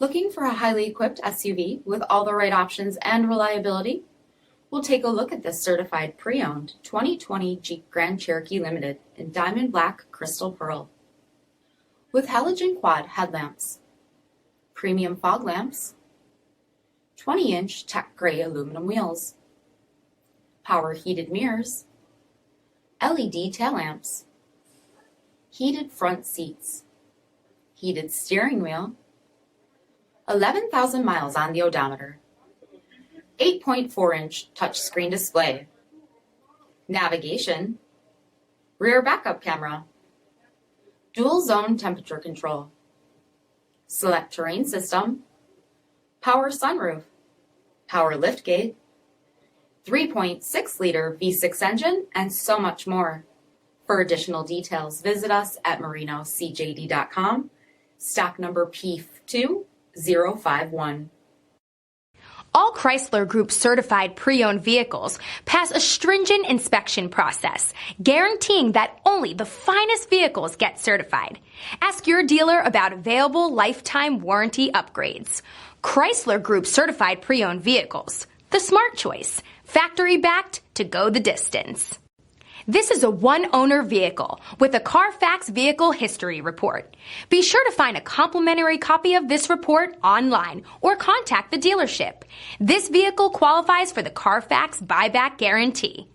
Looking for a highly equipped SUV with all the right options and reliability? We'll take a look at this certified pre-owned 2020 Jeep Grand Cherokee Limited in Diamond Black Crystal Pearl. With halogen quad headlamps, premium fog lamps, 20-inch tech gray aluminum wheels, power heated mirrors, LED tail lamps, heated front seats, heated steering wheel, 11,000 miles on the odometer, 8.4-inch touchscreen display, navigation, rear backup camera, dual zone temperature control, SELEC-TERRAIN system, power sunroof, power liftgate, 3.6-liter V6 engine, and so much more. For additional details, visit us at marinocjd.com, stock number P2051. All Chrysler Group certified pre-owned vehicles pass a stringent inspection process, guaranteeing that only the finest vehicles get certified. Ask your dealer about available lifetime warranty upgrades. Chrysler Group certified pre-owned vehicles, the smart choice, factory backed to go the distance. This is a one-owner vehicle with a CARFAX vehicle history report. Be sure to find a complimentary copy of this report online or contact the dealership. This vehicle qualifies for the CARFAX buyback guarantee.